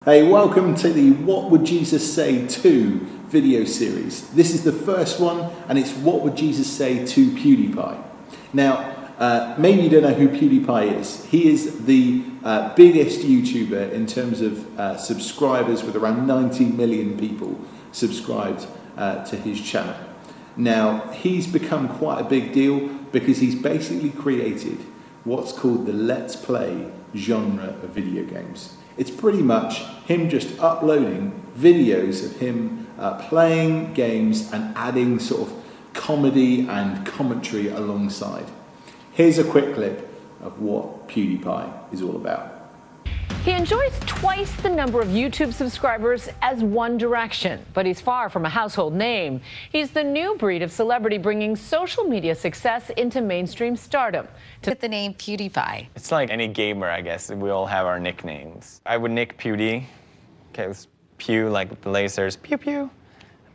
Hey, welcome to the What Would Jesus Say To video series. This is the first one, and it's What Would Jesus Say To PewDiePie. Now, maybe you don't know who PewDiePie is. He is the biggest YouTuber in terms of subscribers, with around 90 million people subscribed to his channel. Now, he's become quite a big deal because he's basically created what's called the Let's Play genre of video games. It's pretty much him just uploading videos of him playing games and adding sort of comedy and commentary alongside. Here's a quick clip of what PewDiePie is all about. He enjoys twice the number of YouTube subscribers as One Direction, but he's far from a household name. He's the new breed of celebrity bringing social media success into mainstream stardom. To get the name PewDiePie. It's like any gamer, I guess. We all have our nicknames. I would nick Pewdie. Okay, it was Pew, like the lasers, pew pew.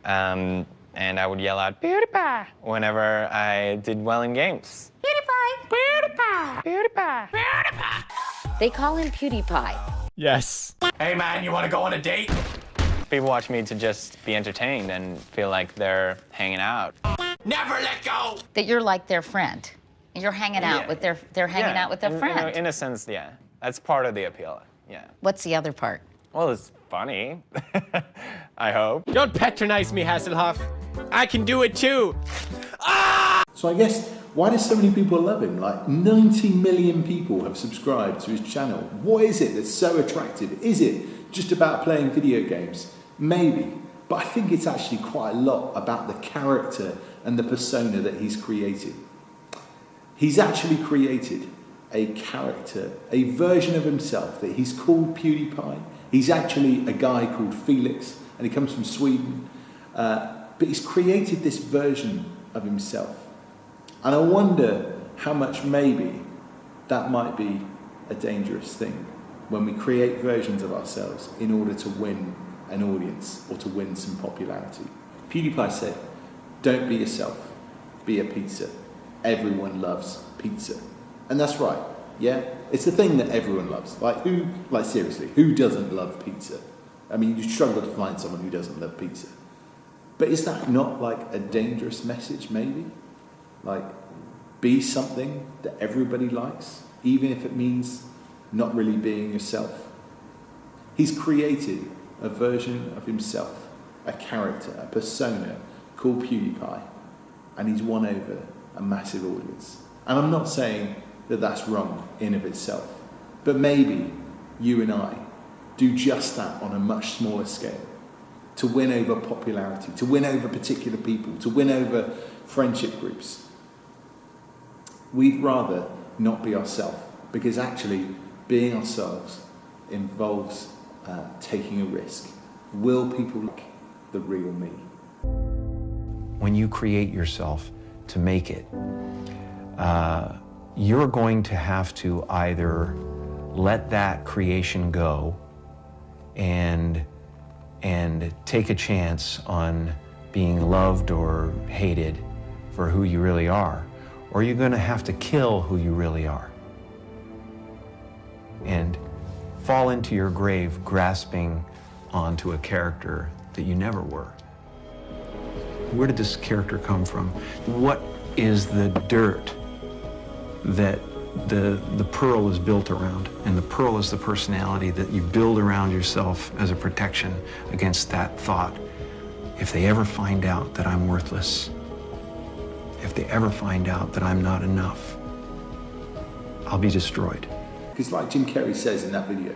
And I would yell out PewDiePie whenever I did well in games. PewDiePie! PewDiePie! PewDiePie! PewDiePie! They call him PewDiePie. Yes. Hey man, you want to go on a date? People watch me to just be entertained and feel like they're hanging out. Never let go! That you're like their friend. You're hanging out with they're hanging out with their friend. In a sense, yeah. That's part of the appeal, yeah. What's the other part? Well, it's funny. I hope. Don't patronize me, Hasselhoff. I can do it too. Ah! So I guess, why do so many people love him? Like 90 million people have subscribed to his channel. What is it that's so attractive? Is it just about playing video games? Maybe. But I think it's actually quite a lot about the character and the persona that he's created. He's actually created a character, a version of himself that he's called PewDiePie. He's actually a guy called Felix, and he comes from Sweden. But he's created this version of himself. And I wonder how much maybe that might be a dangerous thing when we create versions of ourselves in order to win an audience or to win some popularity. PewDiePie said, "Don't be yourself, be a pizza. Everyone loves pizza." And that's right, yeah? It's the thing that everyone loves. Like seriously, who doesn't love pizza? I mean, you struggle to find someone who doesn't love pizza. But is that not like a dangerous message, maybe? Like, be something that everybody likes, even if it means not really being yourself. He's created a version of himself, a character, a persona called PewDiePie, and he's won over a massive audience. And I'm not saying that that's wrong in of itself, but maybe you and I do just that on a much smaller scale, to win over popularity, to win over particular people, to win over friendship groups. We'd rather not be ourselves, because actually being ourselves involves taking a risk. Will people like the real me? When you create yourself to make it, you're going to have to either let that creation go and take a chance on being loved or hated for who you really are, or you're going to have to kill who you really are and fall into your grave grasping onto a character that you never were. Where did this character come from? What is the dirt that the pearl is built around? And the pearl is the personality that you build around yourself as a protection against that thought. If they ever find out that I'm worthless, if they ever find out that I'm not enough, I'll be destroyed. Because like Jim Carrey says in that video,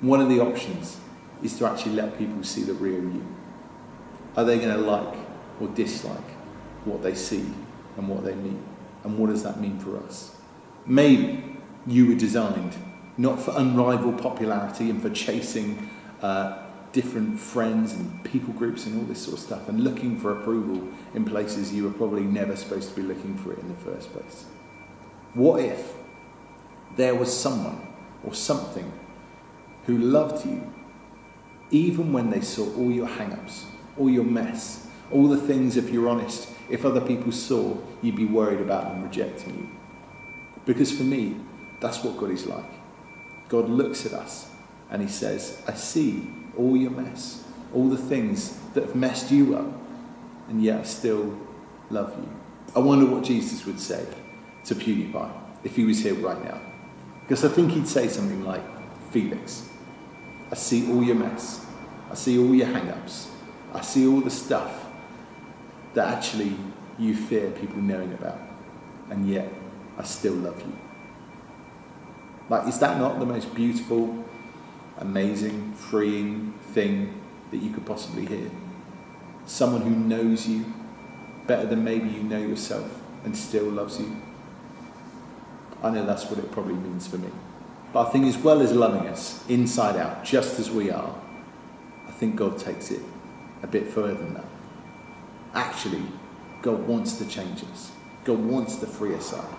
one of the options is to actually let people see the real you. Are they going to like or dislike what they see and what they meet? And what does that mean for us? Maybe you were designed not for unrivaled popularity and for chasing different friends and people groups and all this sort of stuff and looking for approval in places you were probably never supposed to be looking for it in the first place. What if there was someone or something who loved you even when they saw all your hang-ups, all your mess, all the things, if you're honest, if other people saw, you'd be worried about them rejecting you? Because for me, that's what God is like. God looks at us And he says, I see all your mess, all the things that have messed you up, and yet I still love you. I wonder what Jesus would say to PewDiePie if he was here right now. Because I think he'd say something like, Felix, I see all your mess. I see all your hang-ups. I see all the stuff that actually you fear people knowing about. And yet, I still love you. Like, is that not the most beautiful, amazing, freeing thing that you could possibly hear? Someone who knows you better than maybe you know yourself and still loves you. I know that's what it probably means for me. But I think as well as loving us inside out, just as we are, I think God takes it a bit further than that. Actually, God wants to change us. God wants to free us up.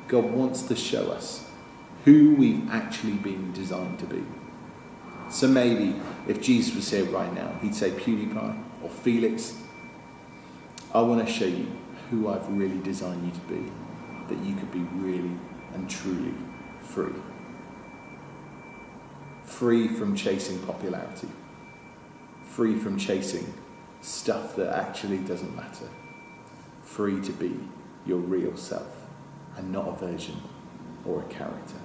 God wants to show us who we've actually been designed to be. So maybe if Jesus was here right now, he'd say, PewDiePie or Felix, I want to show you who I've really designed you to be, that you could be really and truly free. Free from chasing popularity. Free from chasing stuff that actually doesn't matter. Free to be your real self and not a version or a character.